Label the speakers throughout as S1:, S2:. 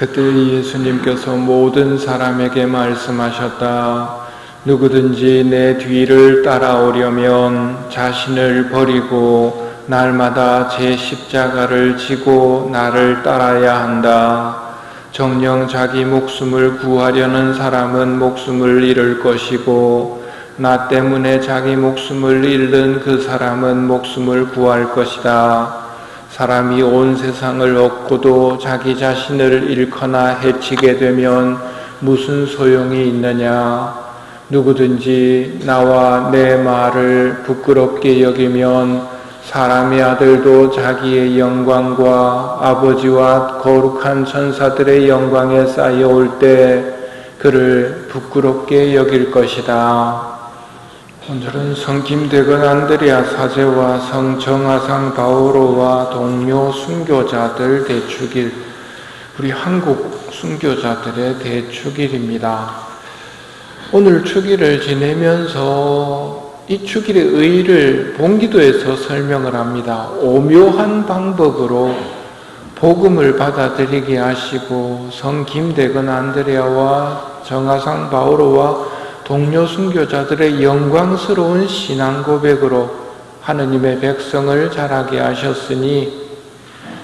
S1: 그때 예수님께서 모든 사람에게 말씀하셨다. 누구든지 내 뒤를 따라오려면 자신을 버리고 날마다 제 십자가를 지고 나를 따라야 한다. 정녕 자기 목숨을 구하려는 사람은 목숨을 잃을 것이고 나 때문에 자기 목숨을 잃는 그 사람은 목숨을 구할 것이다. 사람이 온 세상을 얻고도 자기 자신을 잃거나 해치게 되면 무슨 소용이 있느냐? 누구든지 나와 내 말을 부끄럽게 여기면 사람의 아들도 자기의 영광과 아버지와 거룩한 천사들의 영광에 쌓여올 때 그를 부끄럽게 여길 것이다. 오늘은 성 김대건 안드레아 사제와 성 정하상 바오로와 동료 순교자들 대축일, 우리 한국 순교자들의 대축일입니다. 오늘 축일을 지내면서 이 축일의 의의를 본기도에서 설명을 합니다. 오묘한 방법으로 복음을 받아들이게 하시고 성 김대건 안드레아와 정하상 바오로와 동료 순교자들의 영광스러운 신앙 고백으로 하느님의 백성을 자라게 하셨으니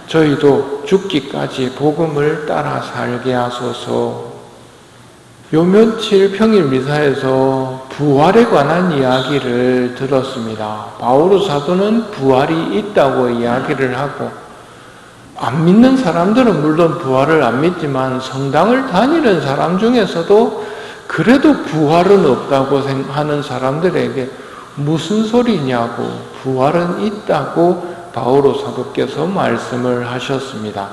S1: 저희도 죽기까지 복음을 따라 살게 하소서. 요 며칠 평일 미사에서 부활에 관한 이야기를 들었습니다. 바오로 사도는 부활이 있다고 이야기를 하고, 안 믿는 사람들은 물론 부활을 안 믿지만 성당을 다니는 사람 중에서도 그래도 부활은 없다고 하는 사람들에게 무슨 소리냐고, 부활은 있다고 바오로 사도께서 말씀을 하셨습니다.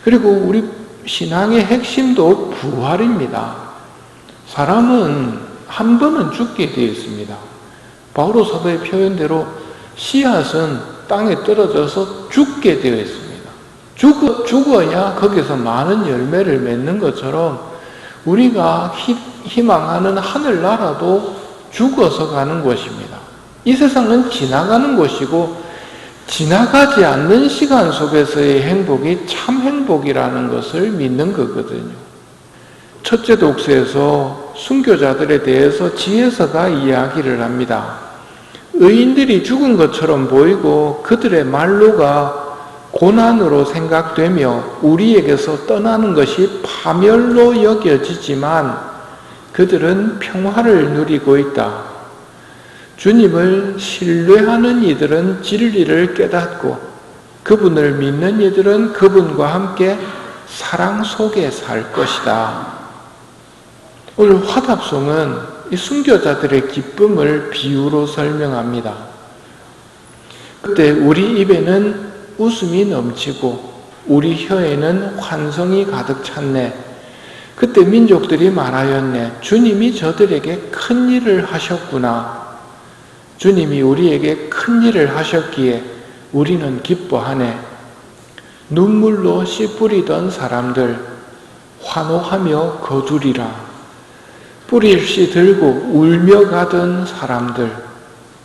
S1: 그리고 우리 신앙의 핵심도 부활입니다. 사람은 한 번은 죽게 되어 있습니다. 바오로 사도의 표현대로 씨앗은 땅에 떨어져서 죽게 되어 있습니다. 죽어야 거기서 많은 열매를 맺는 것처럼 우리가 희망하는 하늘나라도 죽어서 가는 곳입니다. 이 세상은 지나가는 곳이고 지나가지 않는 시간 속에서의 행복이 참 행복이라는 것을 믿는 거거든요. 첫째 독서에서 순교자들에 대해서 지혜서가 이야기를 합니다. 의인들이 죽은 것처럼 보이고 그들의 말로가 고난으로 생각되며 우리에게서 떠나는 것이 파멸로 여겨지지만 그들은 평화를 누리고 있다. 주님을 신뢰하는 이들은 진리를 깨닫고 그분을 믿는 이들은 그분과 함께 사랑 속에 살 것이다. 오늘 화답송은 이 순교자들의 기쁨을 비유로 설명합니다. 그때 우리 입에는 웃음이 넘치고 우리 혀에는 환성이 가득 찼네. 그때 민족들이 말하였네. 주님이 저들에게 큰 일을 하셨구나. 주님이 우리에게 큰 일을 하셨기에 우리는 기뻐하네. 눈물로 씨 뿌리던 사람들 환호하며 거두리라. 뿌릴 씨 들고 울며 가던 사람들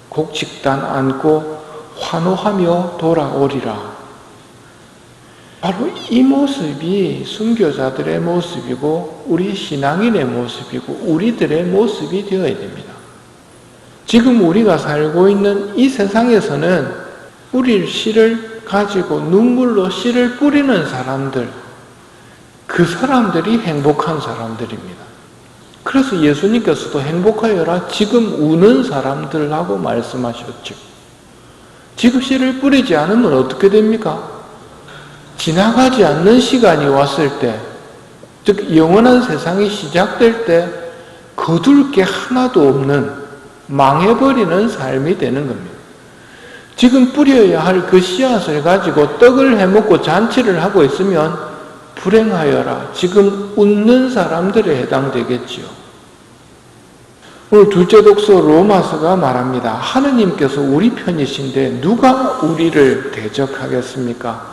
S1: 곡식단 안고 환호하며 돌아오리라. 바로 이 모습이 순교자들의 모습이고 우리 신앙인의 모습이고 우리들의 모습이 되어야 됩니다. 지금 우리가 살고 있는 이 세상에서는 뿌릴 씨를 가지고 눈물로 씨를 뿌리는 사람들, 그 사람들이 행복한 사람들입니다. 그래서 예수님께서도 행복하여라 지금 우는 사람들하고 말씀하셨죠. 지금 씨를 뿌리지 않으면 어떻게 됩니까? 지나가지 않는 시간이 왔을 때, 즉 영원한 세상이 시작될 때 거둘 게 하나도 없는 망해버리는 삶이 되는 겁니다. 지금 뿌려야 할 그 씨앗을 가지고 떡을 해먹고 잔치를 하고 있으면 불행하여라 지금 웃는 사람들에 해당되겠지요. 오늘 둘째 독서 로마서가 말합니다. 하느님께서 우리 편이신데 누가 우리를 대적하겠습니까?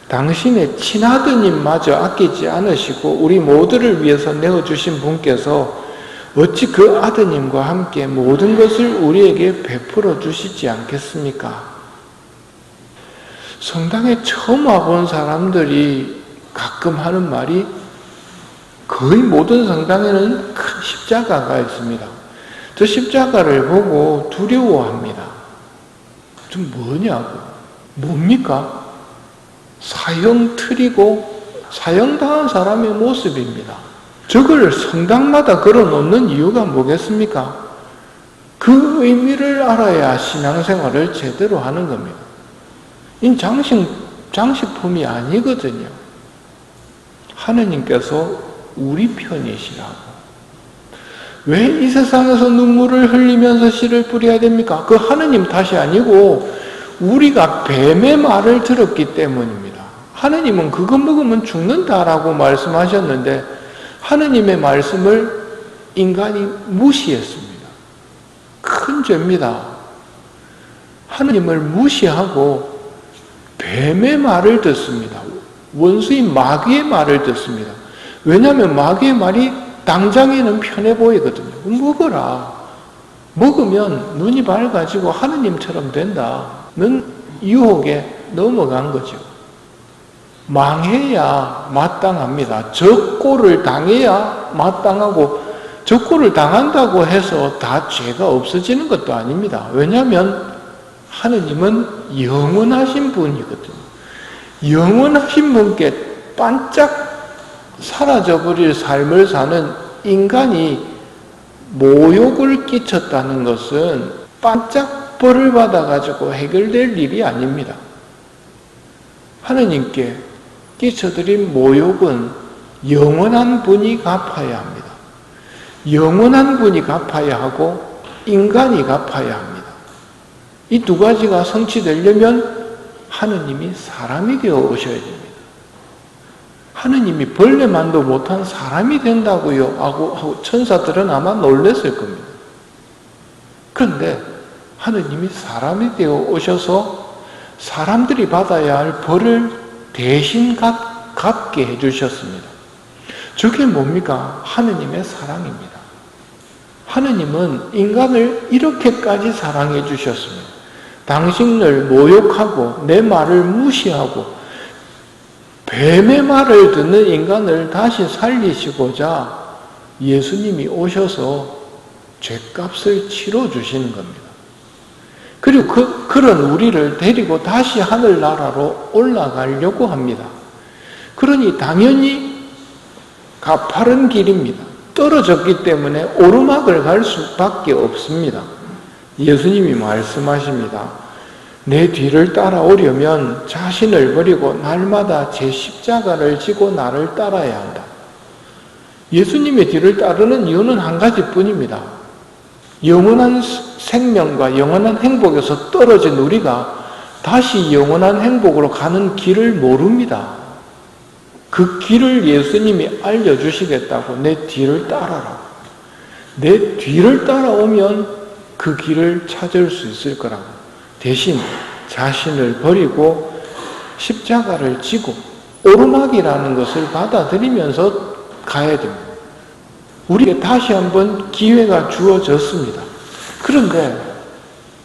S1: 당신의 친아드님마저 아끼지 않으시고 우리 모두를 위해서 내어주신 분께서 어찌 그 아드님과 함께 모든 것을 우리에게 베풀어 주시지 않겠습니까? 성당에 처음 와본 사람들이 가끔 하는 말이 거의 모든 성당에는 큰 십자가가 있습니다. 저 십자가를 보고 두려워합니다. 좀 뭐냐고. 뭡니까? 사형 틀이고 사형당한 사람의 모습입니다. 저걸 성당마다 걸어놓는 이유가 뭐겠습니까? 그 의미를 알아야 신앙생활을 제대로 하는 겁니다. 이 장식품이 아니거든요. 하느님께서 우리 편이시라고. 왜 이 세상에서 눈물을 흘리면서 씨를 뿌려야 됩니까? 그 하느님 탓이 아니고 우리가 뱀의 말을 들었기 때문입니다. 하느님은 그거 먹으면 죽는다라고 말씀하셨는데 하느님의 말씀을 인간이 무시했습니다. 큰 죄입니다. 하느님을 무시하고 뱀의 말을 듣습니다. 원수인 마귀의 말을 듣습니다. 왜냐하면 마귀의 말이 당장에는 편해 보이거든요. 먹어라. 먹으면 눈이 밝아지고 하느님처럼 된다는 유혹에 넘어간 거죠. 망해야 마땅합니다. 적고를 당해야 마땅하고 적고를 당한다고 해서 다 죄가 없어지는 것도 아닙니다. 왜냐하면 하느님은 영원하신 분이거든요. 영원하신 분께 반짝 사라져버릴 삶을 사는 인간이 모욕을 끼쳤다는 것은 반짝 벌을 받아가지고 해결될 일이 아닙니다. 하느님께 끼쳐드린 모욕은 영원한 분이 갚아야 합니다. 영원한 분이 갚아야 하고 인간이 갚아야 합니다. 이 두 가지가 성취되려면 하느님이 사람이 되어 오셔야 됩니다. 하느님이 벌레만도 못한 사람이 된다고요 하고 천사들은 아마 놀랐을 겁니다. 그런데 하느님이 사람이 되어 오셔서 사람들이 받아야 할 벌을 대신 갚게 해주셨습니다. 저게 뭡니까? 하느님의 사랑입니다. 하느님은 인간을 이렇게까지 사랑해 주셨습니다. 당신을 모욕하고 내 말을 무시하고 뱀의 말을 듣는 인간을 다시 살리시고자 예수님이 오셔서 죄값을 치러주시는 겁니다. 그리고 그런 우리를 데리고 다시 하늘나라로 올라가려고 합니다. 그러니 당연히 가파른 길입니다. 떨어졌기 때문에 오르막을 갈 수밖에 없습니다. 예수님이 말씀하십니다. 내 뒤를 따라오려면 자신을 버리고 날마다 제 십자가를 지고 나를 따라야 한다. 예수님의 뒤를 따르는 이유는 한 가지뿐입니다. 영원한 생명과 영원한 행복에서 떨어진 우리가 다시 영원한 행복으로 가는 길을 모릅니다. 그 길을 예수님이 알려주시겠다고 내 뒤를 따라라. 내 뒤를 따라오면 그 길을 찾을 수 있을 거라고. 대신 자신을 버리고 십자가를 지고 오르막이라는 것을 받아들이면서 가야 됩니다. 우리에게 다시 한번 기회가 주어졌습니다. 그런데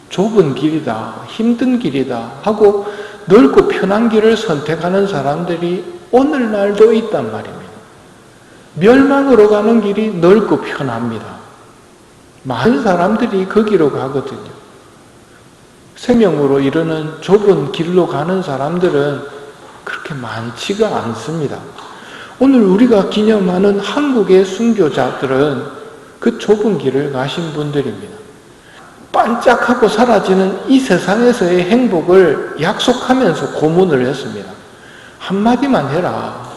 S1: 좁은 길이다, 힘든 길이다 하고 넓고 편한 길을 선택하는 사람들이 오늘날도 있단 말입니다. 멸망으로 가는 길이 넓고 편합니다. 많은 사람들이 거기로 가거든요. 생명으로 이르는 좁은 길로 가는 사람들은 그렇게 많지가 않습니다. 오늘 우리가 기념하는 한국의 순교자들은 그 좁은 길을 가신 분들입니다. 반짝하고 사라지는 이 세상에서의 행복을 약속하면서 고문을 했습니다. 한마디만 해라.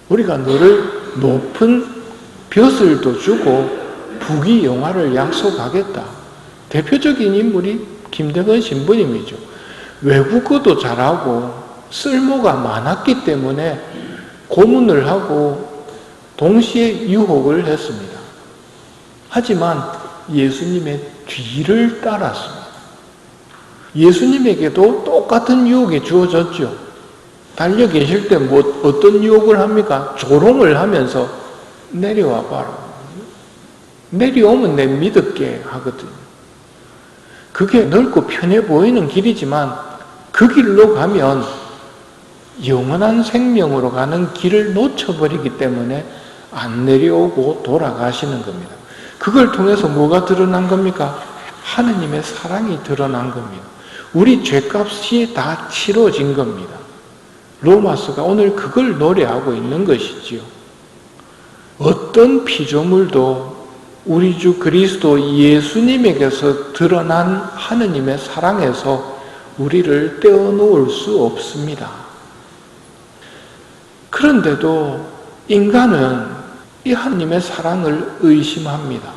S1: 우리가 너를 높은 벼슬도 주고 부귀영화를 약속하겠다. 대표적인 인물이 김대건 신부님이죠. 외국어도 잘하고 쓸모가 많았기 때문에 고문을 하고 동시에 유혹을 했습니다. 하지만 예수님의 뒤를 따랐습니다. 예수님에게도 똑같은 유혹이 주어졌죠. 달려 계실 때 어떤 유혹을 합니까? 조롱을 하면서 내려와 봐라. 내려오면 내 믿을게 하거든요. 그게 넓고 편해 보이는 길이지만 그 길로 가면 영원한 생명으로 가는 길을 놓쳐버리기 때문에 안 내려오고 돌아가시는 겁니다. 그걸 통해서 뭐가 드러난 겁니까? 하느님의 사랑이 드러난 겁니다. 우리 죄값이 다 치러진 겁니다. 로마서가 오늘 그걸 노래하고 있는 것이지요. 어떤 피조물도 우리 주 그리스도 예수님에게서 드러난 하느님의 사랑에서 우리를 떼어놓을 수 없습니다. 그런데도 인간은 이 하느님의 사랑을 의심합니다.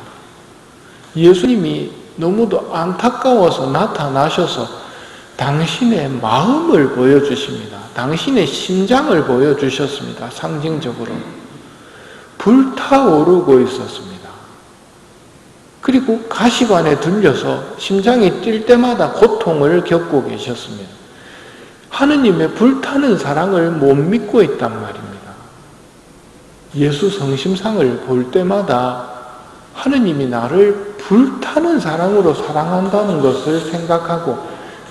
S1: 예수님이 너무도 안타까워서 나타나셔서 당신의 마음을 보여주십니다. 당신의 심장을 보여주셨습니다. 상징적으로. 불타오르고 있었습니다. 그리고 가시관에 들려서 심장이 뛸 때마다 고통을 겪고 계셨습니다. 하느님의 불타는 사랑을 못 믿고 있단 말입니다. 예수 성심상을 볼 때마다 하느님이 나를 불타는 사랑으로 사랑한다는 것을 생각하고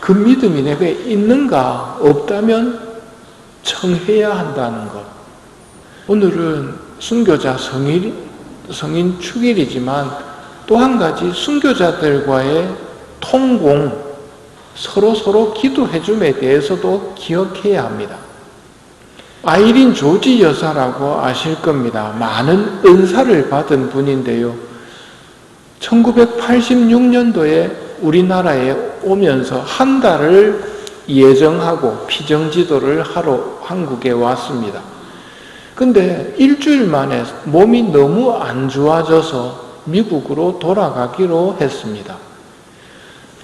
S1: 그 믿음이 내게 있는가 없다면 청해야 한다는 것. 오늘은 순교자 성인 축일이지만 또 한 가지 순교자들과의 통공, 서로 기도해줌에 대해서도 기억해야 합니다. 아이린 조지 여사라고 아실 겁니다. 많은 은사를 받은 분인데요. 1986년도에 우리나라에 오면서 한 달을 예정하고 피정지도를 하러 한국에 왔습니다. 근데 일주일 만에 몸이 너무 안 좋아져서 미국으로 돌아가기로 했습니다.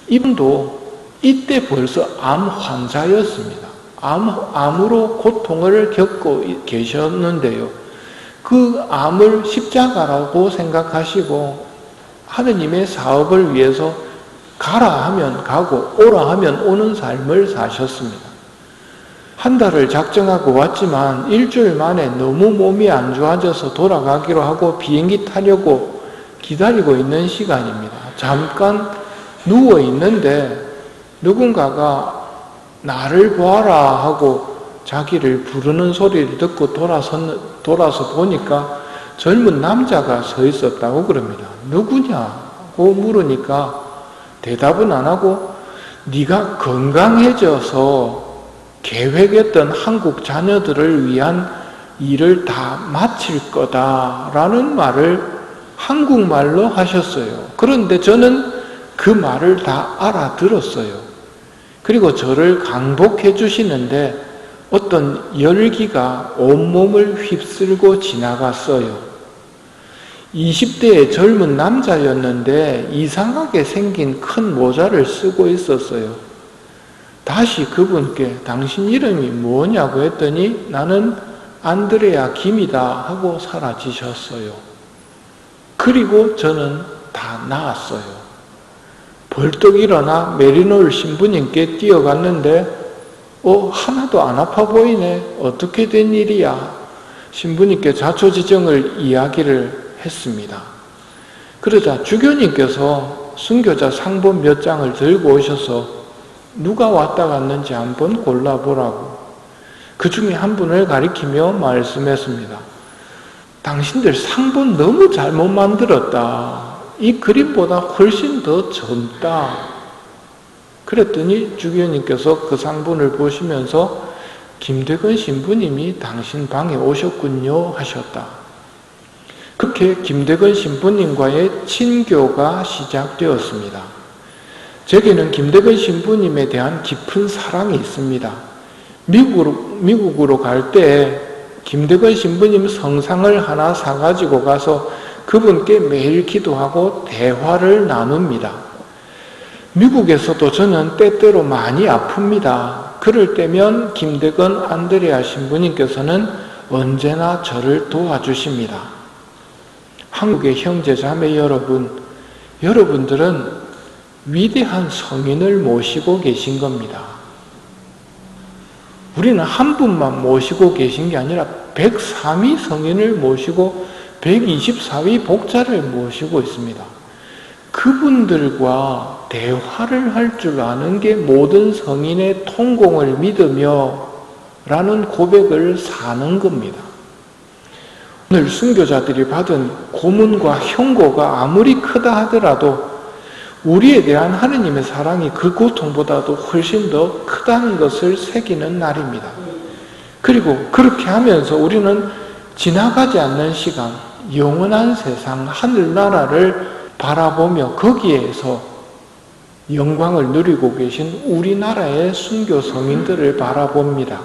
S1: 이분도 이때 벌써 암 환자였습니다. 암으로 고통을 겪고 계셨는데요. 그 암을 십자가라고 생각하시고 하느님의 사업을 위해서 가라 하면 가고 오라 하면 오는 삶을 사셨습니다. 한 달을 작정하고 왔지만 일주일 만에 너무 몸이 안 좋아져서 돌아가기로 하고 비행기 타려고 기다리고 있는 시간입니다. 잠깐 누워 있는데 누군가가 나를 보아라 하고 자기를 부르는 소리를 듣고 돌아서 보니까 젊은 남자가 서 있었다고 그럽니다. 누구냐고 물으니까 대답은 안 하고 네가 건강해져서 계획했던 한국 자녀들을 위한 일을 다 마칠 거다라는 말을 한국말로 하셨어요. 그런데 저는 그 말을 다 알아들었어요. 그리고 저를 강복해 주시는데 어떤 열기가 온몸을 휩쓸고 지나갔어요. 20대의 젊은 남자였는데 이상하게 생긴 큰 모자를 쓰고 있었어요. 다시 그분께 당신 이름이 뭐냐고 했더니 나는 안드레아 김이다 하고 사라지셨어요. 그리고 저는 다 나았어요. 벌떡 일어나 메리노일 신부님께 뛰어갔는데 하나도 안 아파 보이네. 어떻게 된 일이야? 신부님께 자초지정을 이야기를 했습니다. 그러자 주교님께서 순교자 상본 몇 장을 들고 오셔서 누가 왔다 갔는지 한번 골라보라고 그 중에 한 분을 가리키며 말씀했습니다. 당신들 상본 너무 잘못 만들었다. 이 그림보다 훨씬 더 젊다. 그랬더니 주교님께서 그 상본을 보시면서 김대건 신부님이 당신 방에 오셨군요 하셨다. 그렇게 김대건 신부님과의 친교가 시작되었습니다. 제게는 김대건 신부님에 대한 깊은 사랑이 있습니다. 미국으로 갈 때 김대건 신부님 성상을 하나 사가지고 가서 그분께 매일 기도하고 대화를 나눕니다. 미국에서도 저는 때때로 많이 아픕니다. 그럴 때면 김대건 안드레아 신부님께서는 언제나 저를 도와주십니다. 한국의 형제 자매 여러분, 여러분들은 위대한 성인을 모시고 계신 겁니다. 우리는 한 분만 모시고 계신 게 아니라 103위 성인을 모시고 124위 복자를 모시고 있습니다. 그분들과 대화를 할 줄 아는 게 모든 성인의 통공을 믿으며 라는 고백을 사는 겁니다. 오늘 순교자들이 받은 고문과 형고가 아무리 크다 하더라도 우리에 대한 하느님의 사랑이 그 고통보다도 훨씬 더 크다는 것을 새기는 날입니다. 그리고 그렇게 하면서 우리는 지나가지 않는 시간, 영원한 세상, 하늘나라를 바라보며 거기에서 영광을 누리고 계신 우리나라의 순교 서민들을 바라봅니다.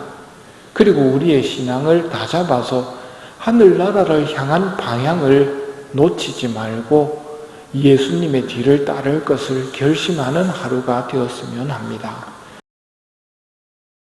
S1: 그리고 우리의 신앙을 다잡아서 하늘나라를 향한 방향을 놓치지 말고 예수님의 뒤를 따를 것을 결심하는 하루가 되었으면 합니다.